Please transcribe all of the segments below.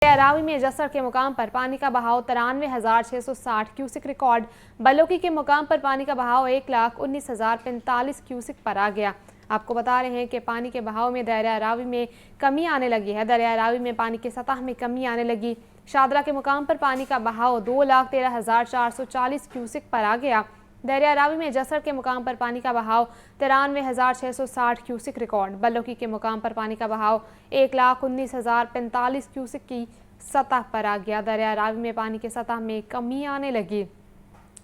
रावी में जसर के मुकाम पर पानी का बहाव 93,660 क्यूसिक रिकॉर्ड। बलोकी के मुकाम पर पानी का बहाव 1,19,045 क्यूसिक पर आ गया। आपको बता रहे हैं कि पानी के बहाव में दरिया रावी में कमी आने लगी है। दरिया रावी में पानी की सतह में कमी आने लगी। शादरा के मुकाम पर पानी का बहाव 2,13,440 क्यूसिक पर आ गया। दरिया रावी में जसर के मुकाम पर पानी का बहाव 93,660 क्यूसिक रिकॉर्ड। बलोकी के मुकाम पर पानी का बहाव 1,19,045 क्यूसिक की सतह पर आ गया। दरिया रावी में पानी की सतह में कमी आने लगी।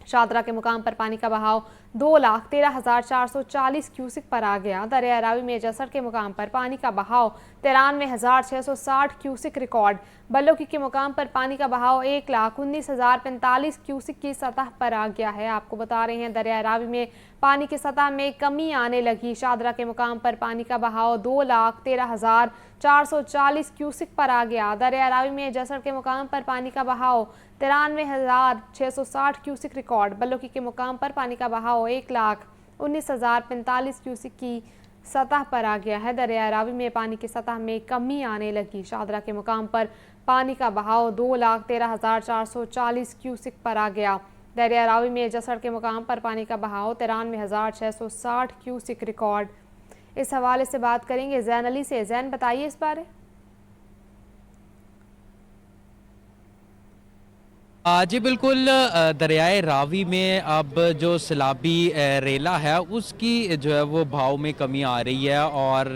शादरा के मुकाम पर पानी का बहाव 2,13,440 क्यूसिक पर आ गया। दरिया रावी में जसर के मुकाम पर पानी का बहाव 93,660 क्यूसिक रिकॉर्ड। बलोकी के मुकाम पर पानी का बहाव 1,19,045 क्यूसिक की सतह पर आ गया है। आपको बता रहे हैं दरिया रावी में पानी की सतह में कमी आने लगी। शादरा के मुकाम पर पानी का बहाव 2,13,440 क्यूसिक पर आ गया। दरिया रावी में जसर के मुकाम पर पानी का बहाव 93,660 क्यूसिक रिकॉर्ड। बलोकी के मुकाम पर पानी का बहाव 1,19,045 क्यूसिक की सतह पर आ गया है। दरिया रावी में पानी की सतह में कमी आने लगी। शादरा के मुकाम पर पानी का बहाव 2,13,440 क्यूसिक पर आ गया। दरिया रावी में जसर के मुकाम पर पानी का बहाव 93,660 क्यूसिक रिकॉर्ड। इस हवाले से बात करेंगे जैन अली से। जैन, बताइए इस बारे। जी बिल्कुल, दरियाए रावी में अब जो सैलाबी रेला है उसकी जो है वो भाव में कमी आ रही है और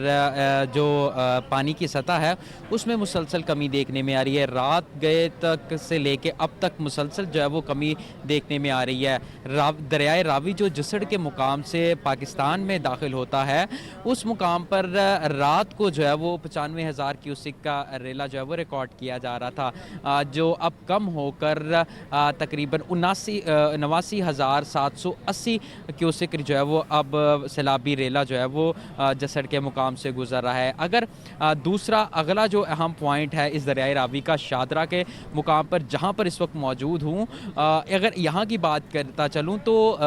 जो पानी की सतह है उसमें मुसलसल कमी देखने में आ रही है। रात गए तक से लेके अब तक मुसलसल जो है वो कमी देखने में आ रही है। दरियाए रावी जो जसड़ के मुकाम से पाकिस्तान में दाखिल होता है उस मुकाम पर रात को जो है वो 95,000 क्यूसिक का रेला जो है वो रिकॉर्ड किया जा रहा था, जो अब कम होकर तकरीबन 89,780 क्यूसिक जो है वो अब सैलाबी रेला जो है वो जसड़ के मुकाम से गुजर रहा है। अगर दूसरा अगला जो अहम पॉइंट है इस दरियाई रावी का, शादरा के मुकाम पर जहां पर इस वक्त मौजूद हूं, अगर यहां की बात करता चलूं तो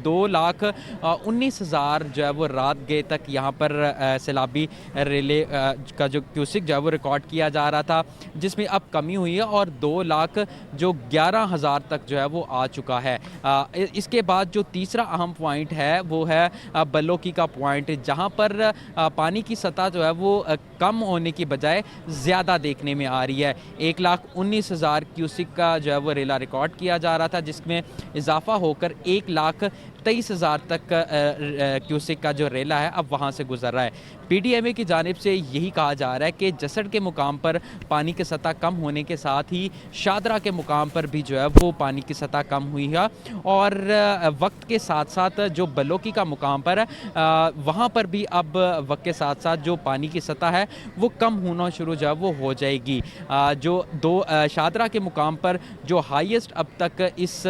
2,19,000 जो है वो रात गए तक यहां पर सैलाबी रेले का जो क्यूसिक जो है वो रिकॉर्ड किया जा रहा था, जिसमें अब कमी हुई है और 2 लाख जो 11,000 तक जो है वो आ चुका है। इसके बाद जो तीसरा अहम पॉइंट है वो है बलोकी का पॉइंट, जहां पर पानी की सतह जो है वो कम होने की बजाय ज़्यादा देखने में आ रही है। 1,19,000 क्यूसिक का जो है वो रेला रिकॉर्ड किया जा रहा था, जिसमें इजाफा होकर 1,23,000 तक क्यूसिक का जो रेला है अब वहां से गुजर रहा है। PDMA की जानिब से यही कहा जा रहा है कि जसड़ के मुकाम पर पानी की सतह कम होने के साथ ही शादरा के मुकाम पर भी जो है वो पानी की सतह कम हुई है और वक्त के साथ साथ जो बलोकी का मुकाम पर है वहाँ पर भी अब वक्त के साथ साथ जो पानी की सतह है वो कम होना शुरू जो है वो हो जाएगी। जो शादरा के मुकाम पर जो हाईएस्ट अब तक इस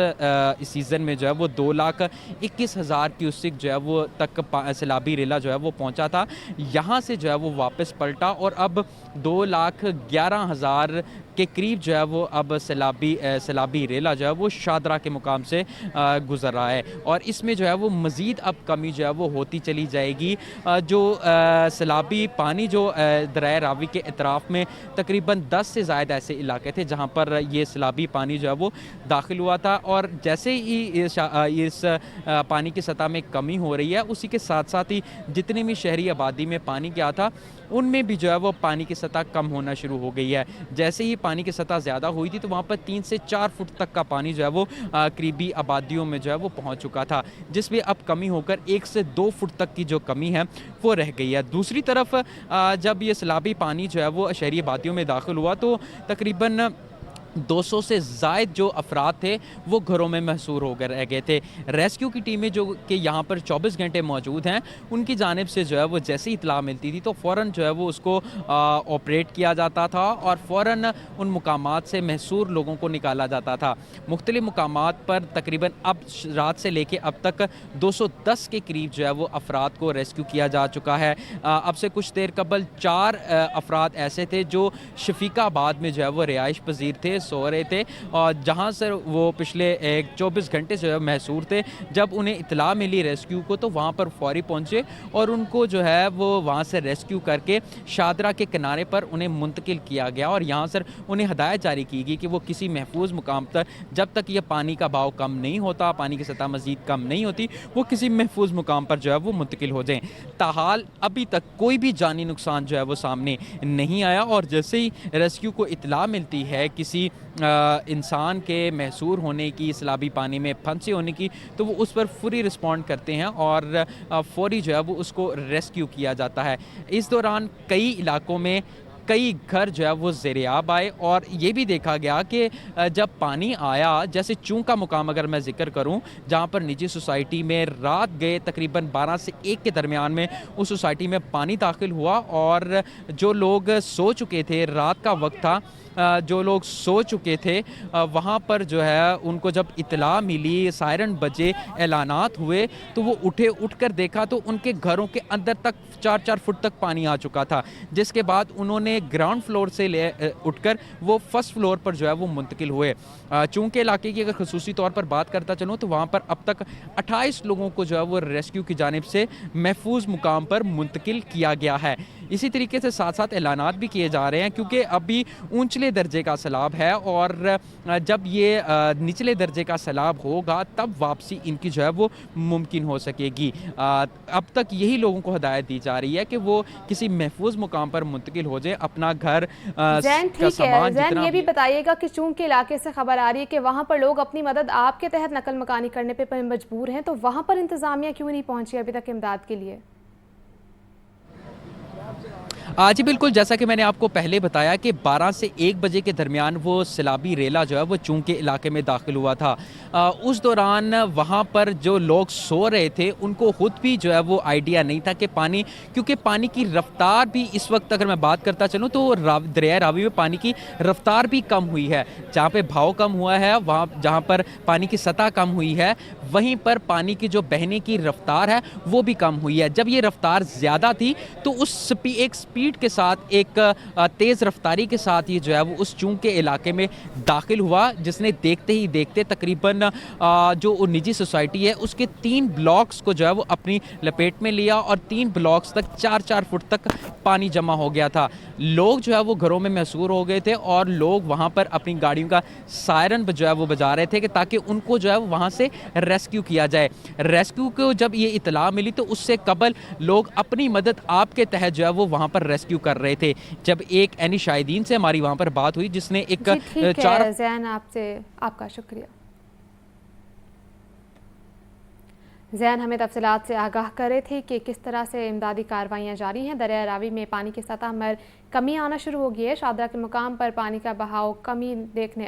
सीज़न में जो है वो 2,21,000 क्यूसिक जो है वो तक सैलाबी रेला जो है वो पहुँचा था, यहाँ से जो है वो वापस पलटा और अब 2,11,000 के करीब जो है वो अब सैलाबी रेला जो है वो शादरा के मुकाम से गुजर रहा है और इसमें जो है वो मज़ीद अब कमी जो है वो होती चली जाएगी। जो सैलाबी पानी जो दरिया रावी के अतराफ़ में तकरीबन 10 से ज़ायद ऐसे इलाके थे जहाँ पर ये सैलाबी पानी जो है वो दाखिल हुआ था और जैसे ही इस पानी की सतह में कमी हो रही है उसी के साथ साथ ही जितनी भी शहरी आबादी में पानी गया था उनमें भी जो है वो पानी की सतह कम होना शुरू हो गई है। जैसे ही पानी की सतह ज़्यादा हुई थी तो वहाँ पर 3 से 4 फुट तक का पानी जो है वो करीबी आबादियों में जो है वो पहुँच चुका था, जिसमें अब कमी होकर 1 से 2 फुट तक की जो कमी है वो रह गई है। दूसरी तरफ जब ये सैलाबी पानी जो है वो शहरी आबादियों में दाखिल हुआ तो तकरीबन 200 से ज़ायद जो अफराद थे वो घरों में महसूर होकर रह गए थे। रेस्क्यू की टीमें जो कि यहाँ पर 24 घंटे मौजूद हैं उनकी जानिब से जो है वो जैसे ही इत्तला मिलती थी तो फ़ौरन जो है वो उसको ऑपरेट किया जाता था और फ़ौरन उन मुकामात से महसूर लोगों को निकाला जाता था। मुख्तलिफ मुकामात पर तकरीबन अब रात से लेके अब तक 210 के करीब जो है वो अफराद को रेस्क्यू किया जा चुका है। अब से कुछ देर कबल 4 अफराद ऐसे थे जो शफीकाबाद में जो है वो रिहाइश पजीर थे, सो रहे थे और जहाँ से वो पिछले 24 घंटे से महसूर थे। जब उन्हें इत्तला मिली रेस्क्यू को तो वहाँ पर फौरी पहुँचे और उनको जो है वो वहाँ से रेस्क्यू करके शादरा के किनारे पर उन्हें मुंतकिल किया गया और यहाँ से उन्हें हदायत जारी की गई कि वो किसी महफूज मुकाम पर, जब तक ये पानी का बहाव कम नहीं होता, पानी की सतह मज़ीद कम नहीं होती, वो किसी महफूज मुकाम पर जो है वो मुंतकिल हो जाएं। ताहाल अभी तक कोई भी जानी नुकसान जो है वो सामने नहीं आया और जैसे ही रेस्क्यू को इत्तला मिलती है किसी इंसान के महसूर होने की, सैलाबी पानी में फंसे होने की, तो वो उस पर फौरी रिस्पॉन्ड करते हैं और फौरी जो है वो उसको रेस्क्यू किया जाता है। इस दौरान कई इलाकों में कई घर जो है वो ज़ेरियाब आए और ये भी देखा गया कि जब पानी आया, जैसे चूंक का मुकाम अगर मैं जिक्र करूं, जहां पर निजी सोसाइटी में रात गए तकरीबन 12 से 1 के दरमियान में उस सोसाइटी में पानी दाखिल हुआ और जो लोग सो चुके थे, रात का वक्त था, जो लोग सो चुके थे वहाँ पर जो है उनको जब इत्तला मिली, सायरन बजे, ऐलानात हुए, तो वो उठकर देखा तो उनके घरों के अंदर तक 4-4 फुट तक पानी आ चुका था, जिसके बाद उन्होंने ग्राउंड फ्लोर से उठकर वो फर्स्ट फ्लोर पर जो है वो मुंतकिल हुए। चूंकि इलाके की अगर खसूसी तौर पर बात करता चलूँ तो वहाँ पर अब तक 28 लोगों को जो है वो रेस्क्यू की जानिब से महफूज मुकाम पर मुंतकिल किया गया है। इसी तरीके से साथ साथ ऐलानात भी किए जा रहे हैं क्योंकि अभी ऊंचले दर्जे का सैलाब है और जब ये निचले दर्जे का सैलाब होगा तब वापसी इनकी जो है वो मुमकिन हो सकेगी। अब तक यही लोगों को हदायत दी जा रही है कि वो किसी महफूज मुकाम पर मुंतकिल हो जाए, अपना घर का सामान जितना ये भी बताइएगा कि चूंकि इलाके से खबर आ रही है कि वहाँ पर लोग अपनी मदद आपके तहत नकल मकानी करने पे मजबूर हैं, तो वहाँ पर इंतजामिया क्यों नहीं पहुँची अभी तक इमदाद के लिए? जी बिल्कुल, जैसा कि मैंने आपको पहले बताया कि 12 से 1 बजे के दरमियान वो सैलाबी रेला जो है वो चूंक के इलाके में दाखिल हुआ था। उस दौरान वहाँ पर जो लोग सो रहे थे उनको खुद भी जो है वो आइडिया नहीं था कि पानी, क्योंकि पानी की रफ्तार भी इस वक्त अगर मैं बात करता चलूँ तो दरिया रावी में पानी की रफ्तार भी कम हुई है। जहाँ पे भाव कम हुआ है, वहाँ जहाँ पर पानी की सतह कम हुई है, वहीं पर पानी की जो बहने की रफ्तार है वो भी कम हुई है। जब ये रफ्तार ज़्यादा थी तो उस एक स्पीड के साथ, एक तेज़ रफ्तारी के साथ ये जो है वो उस चूंक के इलाके में दाखिल हुआ, जिसने देखते ही देखते तकरीबन जो निजी सोसाइटी है उसके 3 ब्लॉक्स को जो है वो अपनी लपेट में लिया और 3 ब्लॉक्स तक 4-4 फुट तक पानी जमा हो गया था। लोग जो है वो घरों में महसूर हो गए थे और लोग वहाँ पर अपनी गाड़ियों का सायरन जो है वो बजा रहे थे कि ताकि उनको जो है वो वहाँ से रेस्क्यू किया जाए। रेस्क्यू को जब ये इत्तला मिली तो उससे कबल लोग अपनी मदद आपके तहत जो है वो वहाँ पर रेस्क्यू कर रहे थे। जब एक एनी शाहिदीन से हमारी वहाँ पर बात हुई जिसने एक ज़ैन, आपका शुक्रिया। ज़ैन हमें तफसीलात से आगाह कर रहे थे कि किस तरह से इमदादी कार्रवाइयाँ जारी हैं। दरिया रावी में पानी की सतह में कमी आना शुरू हो गई है। शादरा के मुकाम पर पानी का बहाव कमी देखने